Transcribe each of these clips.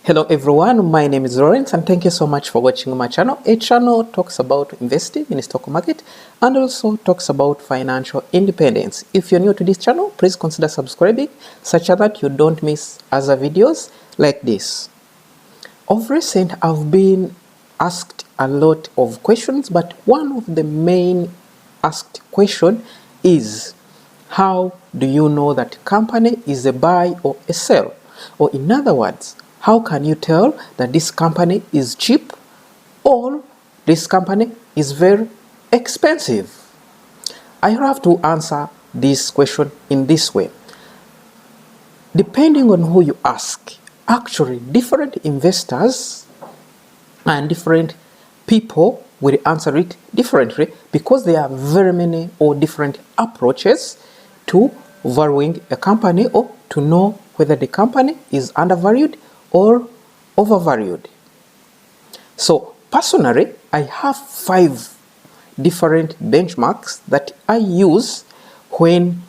Hello everyone, my name is Lawrence and thank you so much for watching my channel. A channel talks about investing in the stock market and also talks about financial independence. If you're new to this channel, please consider subscribing such that you don't miss other videos like this. Of recent, I've been asked a lot of questions, but one of the main asked question is, how do you know that company is a buy or a sell? Or in other words, how can you tell that this company is cheap or this company is very expensive? I have to answer this question in this way. Depending on who you ask, actually different investors and different people will answer it differently because there are very many or different approaches to valuing a company or to know whether the company is undervalued or overvalued. So personally, I have 5 different benchmarks that I use when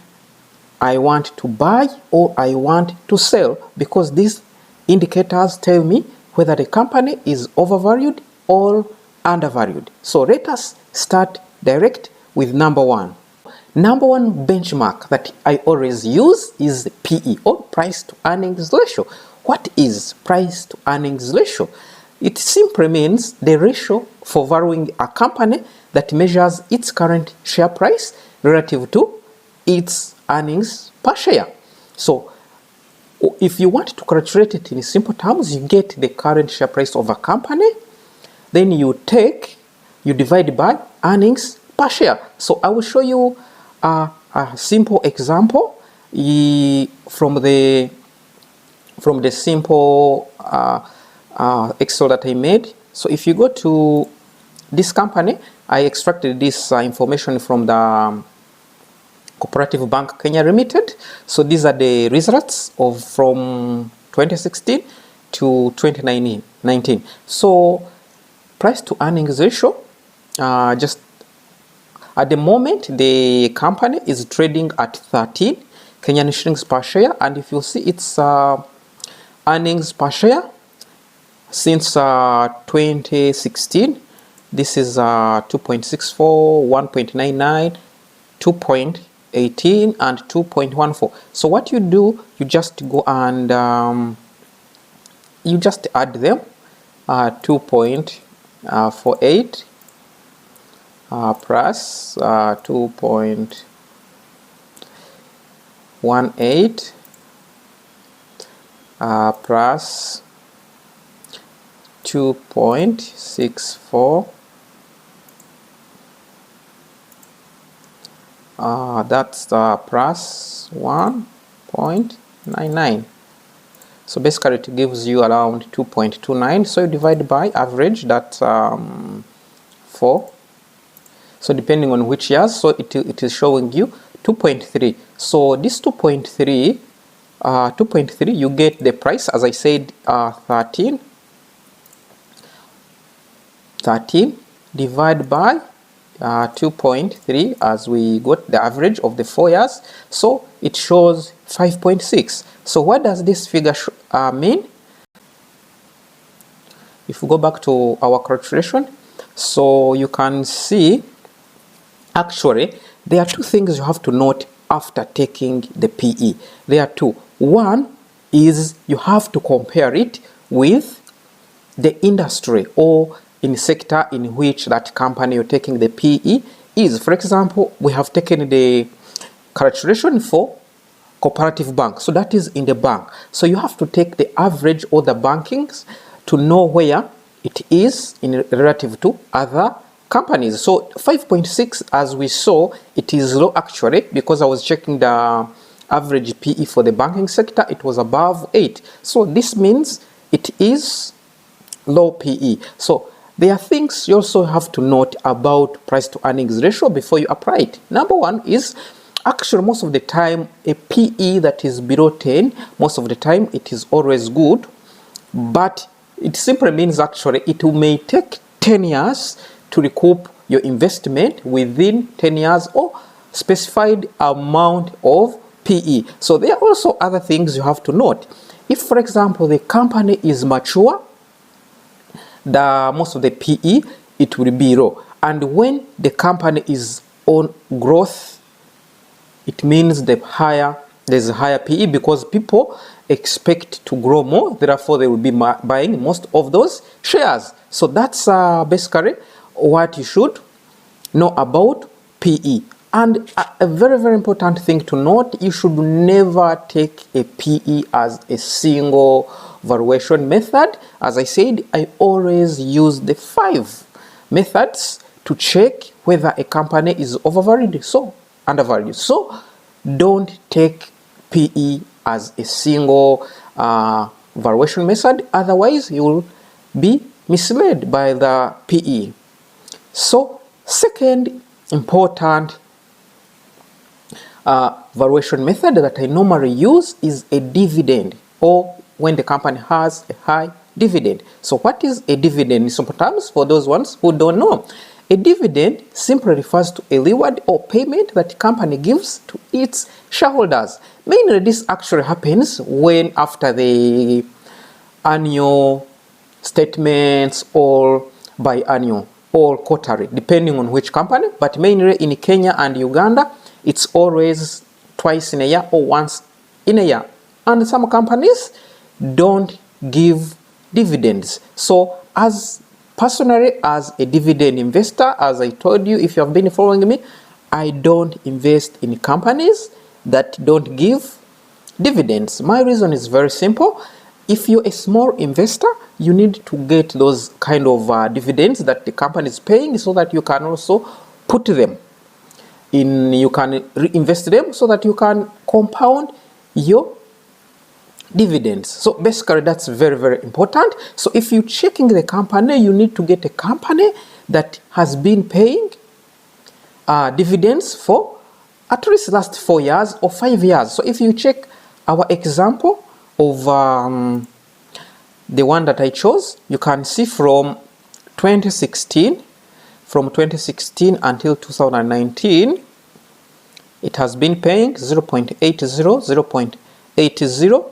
I want to buy or I want to sell, because these indicators tell me whether the company is overvalued or undervalued. So let us start direct with number 1. Number 1 benchmark that I always use is PE, or price to earnings ratio. What is price to earnings ratio? It simply means the ratio for valuing a company that measures its current share price relative to its earnings per share. So if you want to calculate it in simple terms, you get the current share price of a company, then you divide by earnings per share. So I will show you a simple example from the simple Excel that I made. So if you go to this company, I extracted this information from the Cooperative Bank Kenya Limited. So these are the results from 2016 to 2019. So price to earnings ratio, just at the moment the company is trading at 13 Kenyan shillings per share, and if you see its earnings per share since 2016, this is 2.64, 1.99, 2.18 and 2.14. So what you do, you just go and you just add them, 2.48 plus 2.18 plus 2.64, that's plus 1.99. So basically it gives you around 2.29. So you divide by average, that's 4. So depending on which years, so it is showing you 2.3. So this 2.3, you get the price, as I said, 13 divided by 2.3, as we got the average of the 4 years, so it shows 5.6. So what does this figure mean? If we go back to our calculation, so you can see actually there are 2 things you have to note after taking the PE. There are 2. One is you have to compare it with the industry or in sector in which that company you're taking the PE is. For example, we have taken the calculation for Cooperative Bank, so that is in the bank. So you have to take the average of the bankings to know where it is in relative to other companies. So 5.6, as we saw, it is low actually, because I was checking the average PE for the banking sector, it was above 8. So this means it is low PE. So there are things you also have to note about price to earnings ratio before you apply it. Number 1 is, actually most of the time a PE that is below 10, most of the time it is always good, but it simply means actually it may take 10 years to recoup your investment within 10 years or specified amount of PE. So there are also other things you have to note. If, for example, the company is mature, most of the PE, it will be low. And when the company is on growth, it means there's a higher PE, because people expect to grow more, therefore they will be buying most of those shares. So that's basically what you should know about PE. And a very, very important thing to note, you should never take a PE as a single valuation method. As I said, I always use the 5 methods to check whether a company is overvalued, so undervalued. So don't take PE as a single valuation method, otherwise you will be misled by the PE. So second important valuation method that I normally use is a dividend, or when the company has a high dividend. So what is a dividend in simple terms for those ones who don't know? A dividend simply refers to a reward or payment that the company gives to its shareholders. Mainly this actually happens when after the annual statements or biannual or quarterly, depending on which company, but mainly in Kenya and Uganda, it's always twice in a year or once in a year. And some companies don't give dividends. So personally, as a dividend investor, as I told you, if you have been following me, I don't invest in companies that don't give dividends. My reason is very simple. If you're a small investor, you need to get those kind of dividends that the company is paying, so that you can also put them in, you can reinvest them so that you can compound your dividends. So basically that's very, very important. So if you're checking the company, you need to get a company that has been paying dividends for at least last 4 years or 5 years. So if you check our example of the one that I chose, you can see from 2016 until 2019, it has been paying 0.80, 0.80,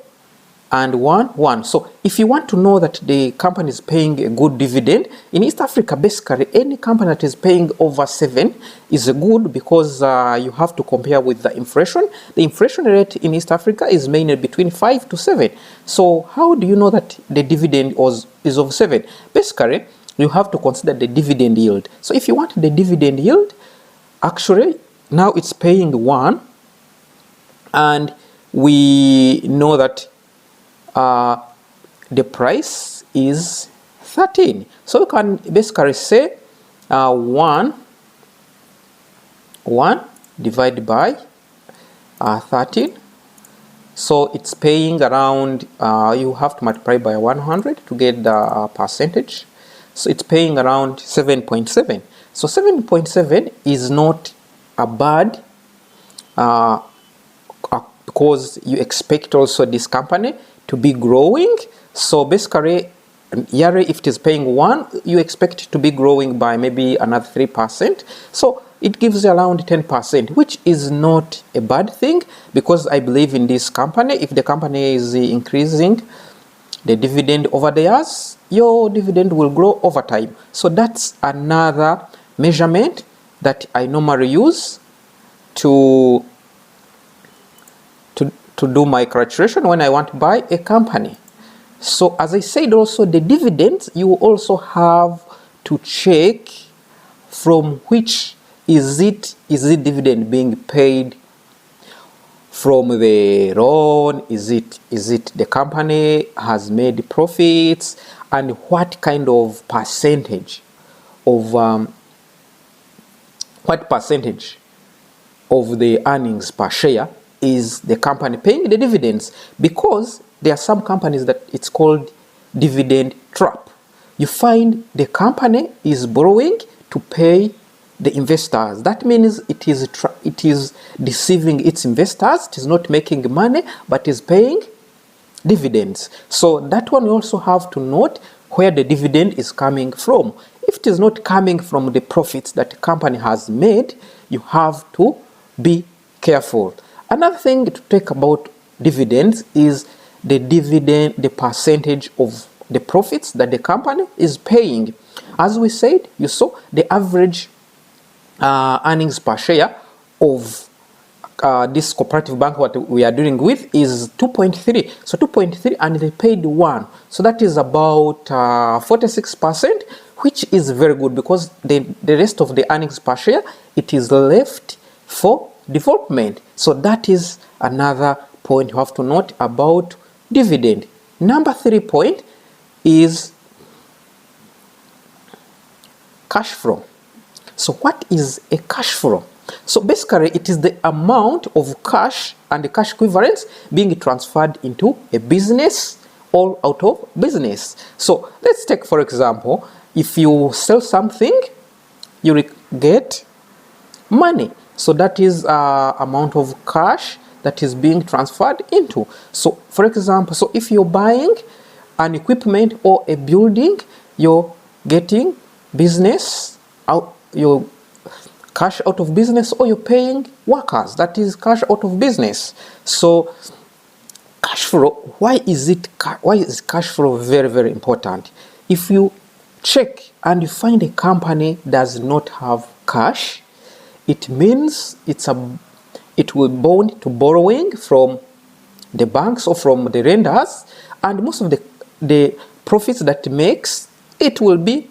and 1. So if you want to know that the company is paying a good dividend, in East Africa, basically any company that is paying over 7 is good, because you have to compare with the inflation. The inflation rate in East Africa is mainly between 5 to 7. So how do you know that the dividend is of 7? Basically, you have to consider the dividend yield. So if you want the dividend yield, actually now it's paying 1, and we know that the price is 13. So you can basically say 1 divided by 13. So it's paying around, you have to multiply by 100 to get the percentage. So it's paying around 7.7. So 7.7 is not a bad, because you expect also this company to be growing. So basically, yearly, if it is paying 1, you expect it to be growing by maybe another 3%. So it gives you around 10%, which is not a bad thing, because I believe in this company. If the company is increasing the dividend over the years, your dividend will grow over time. So that's another measurement that I normally use to do my calculation when I want to buy a company. So as I said, also the dividends, you also have to check from which is it dividend being paid from the loan, is it the company has made profits, and what kind of percentage of the earnings per share is the company paying the dividends, because there are some companies that it's called dividend trap. You find the company is borrowing to pay the investors. That means it is deceiving its investors. It is not making money, but is paying dividends. So that one you also have to note where the dividend is coming from. If it is not coming from the profits that the company has made, you have to be careful. Another thing to take about dividends is the dividend, the percentage of the profits that the company is paying. As we said, you saw the average earnings per share of this cooperative bank what we are dealing with is 2.3. So 2.3 and they paid 1. So that is about 46%, which is very good because the rest of the earnings per share, it is left for development. So that is another point you have to note about dividend. Number 3 point is cash flow. So what is a cash flow? So basically it is the amount of cash and the cash equivalents being transferred into a business or out of business. So let's take, for example, if you sell something, you get money. So that is amount of cash that is being transferred into. So for example, so if you're buying an equipment or a building, you're getting business out, your cash out of business, or you're paying workers, that is cash out of business. So cash flow, why is cash flow very, very important? If you check and you find a company does not have cash, it means it will bond to borrowing from the banks or from the lenders, and most of the profits that it makes, it will be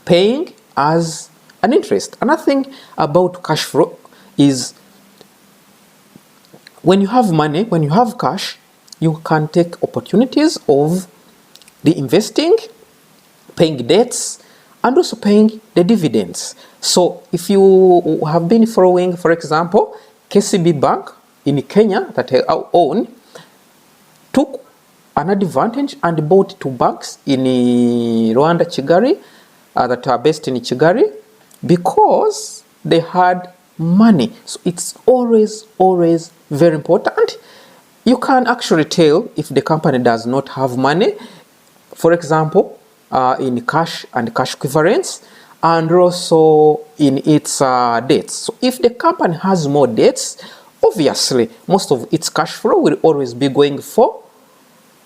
paying as an interest. Another thing about cash flow is when you have money, when you have cash, you can take opportunities of the investing, paying debts, and also paying the dividends. So if you have been following, for example, KCB Bank in Kenya that I own, took an advantage and bought 2 banks in Rwanda, Kigali, that are based in Kigali, because they had money. So it's always very important. You can actually tell if the company does not have money, for example, in cash and cash equivalents, and also in its debts. So if the company has more debts, obviously most of its cash flow will always be going for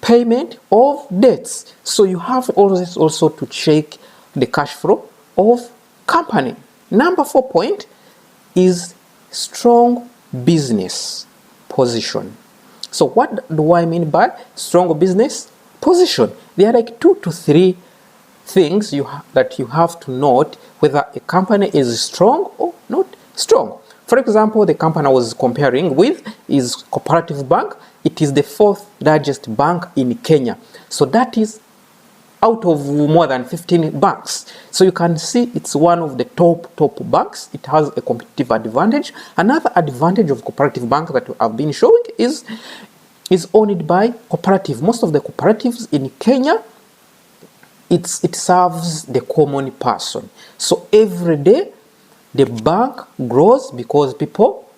payment of debts. So you have always also to check the cash flow of company. Number 4 point is strong business position. So what do I mean by strong business position? There are like 2 to 3 things that you have to note whether a company is strong or not strong. For example, the company I was comparing with is Cooperative Bank. It is the 4th largest bank in Kenya. So that is out of more than 15 banks. So you can see it's one of the top banks. It has a competitive advantage. Another advantage of Cooperative Bank that I've been showing is owned by cooperative. Most of the cooperatives in Kenya, it serves the common person. So every day the bank grows because people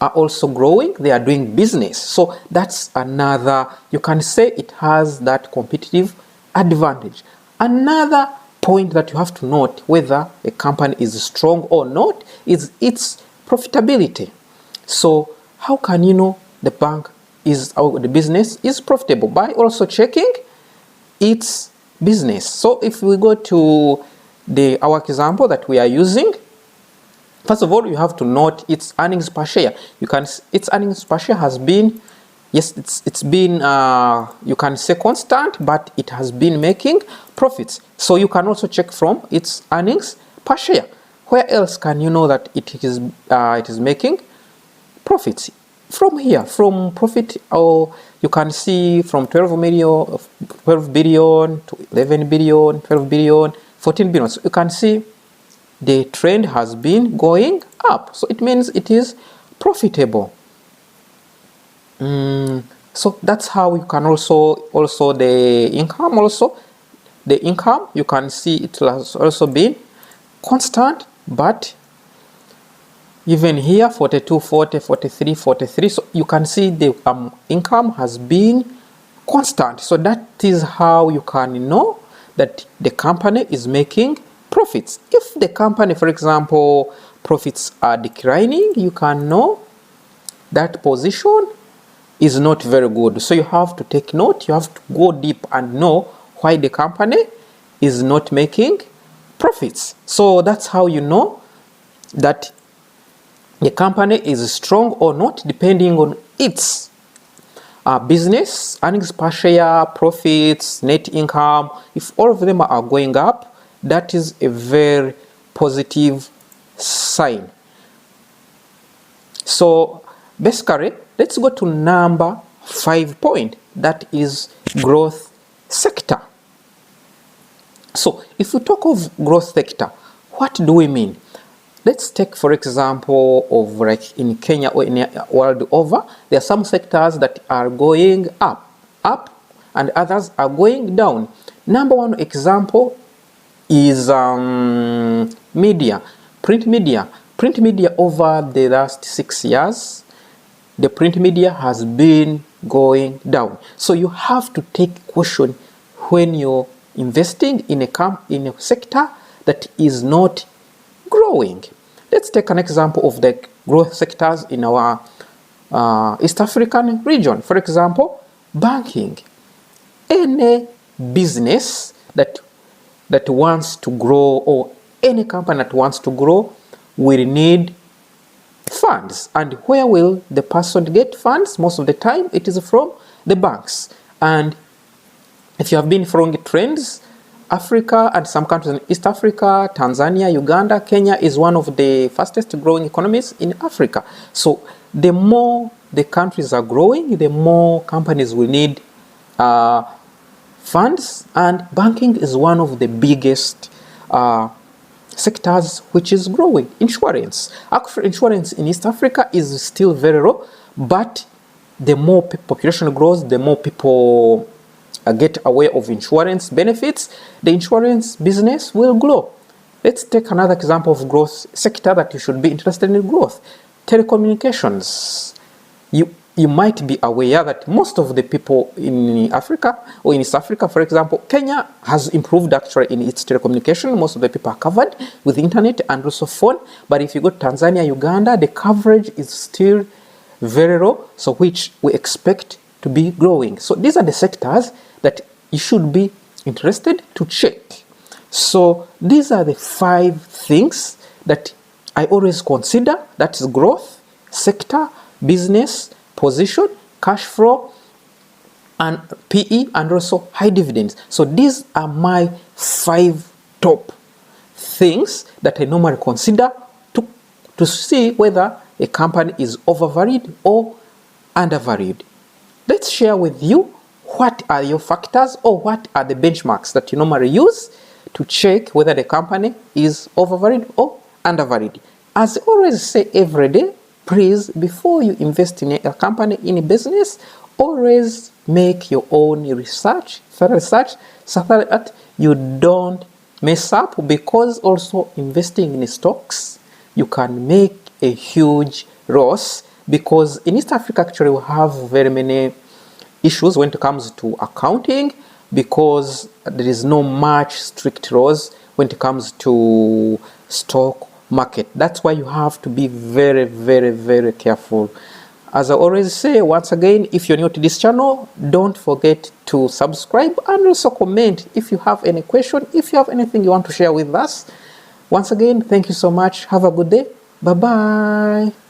are also growing, they are doing business. So that's another, you can say it has that competitive advantage. Another point that you have to note whether a company is strong or not is its profitability. So how can you know the bank or the business is profitable? By also checking its business. So if we go to our example that we are using, first of all, you have to note its earnings per share. Its earnings per share has been, yes, it's been, you can say constant, but it has been making profits. So you can also check from its earnings per share. Where else can you know that it is making profits? From here, from profit, or you can see from 12 billion to 11 billion, 12 billion, 14 billion. So you can see the trend has been going up. So it means it is profitable. So that's how you can also the income, you can see it has also been constant, but even here 42, 40, 43, 43. So you can see the income has been constant. So that is how you can know that the company is making profits. If the company, for example, profits are declining, you can know that position is not very good. So you have to take note, you have to go deep and know why the company is not making profits. So that's how you know that the company is strong or not, depending on its business, earnings per share, profits, net income. If all of them are going up, that is a very positive sign. So basically, let's go to number 5 point, that is growth sector. So if we talk of growth sector, what do we mean? Let's take, for example, of like in Kenya or in the world over, there are some sectors that are going up, and others are going down. Number one example is media, print media. Print media over the last 6 years, the print media has been going down. So you have to take caution when you're investing in a sector that is not growing. Let's take an example of the growth sectors in our East African region. For example, banking. Any business that wants to grow, or any company that wants to grow, will need funds. And where will the person get funds? Most of the time it is from the banks. And if you have been following trends, Africa and some countries in East Africa, Tanzania, Uganda, Kenya is one of the fastest growing economies in Africa. So the more the countries are growing, the more companies will need funds, and banking is one of the biggest sectors which is growing. Insurance. Actually, insurance in East Africa is still very low, but the more population grows, the more people get aware of insurance benefits, the insurance business will grow. Let's take another example of growth sector that you should be interested in growth. Telecommunications. You might be aware that most of the people in Africa, or in East Africa, for example, Kenya has improved actually in its telecommunication. Most of the people are covered with internet and also phone. But if you go to Tanzania, Uganda, the coverage is still very low, so which we expect to be growing. So these are the sectors that you should be interested to check. So these are the 5 things that I always consider. That is growth, sector, business, position, cash flow, and PE, and also high dividends. So these are my 5 top things that I normally consider to see whether a company is overvalued or undervalued. Let's share with you what are your factors, or what are the benchmarks that you normally use to check whether the company is overvalued or undervalued. As I always say every day, please, before you invest in a company, in a business, always make your own research, thorough research, so that you don't mess up, because also investing in stocks, you can make a huge loss, because in East Africa actually we have very many issues when it comes to accounting, because there is no much strict laws when it comes to stock market. That's why you have to be very, very, very careful. As I always say, once again, if you're new to this channel, don't forget to subscribe and also comment if you have any question, if you have anything you want to share with us. Once again, thank you so much. Have a good day. Bye-bye.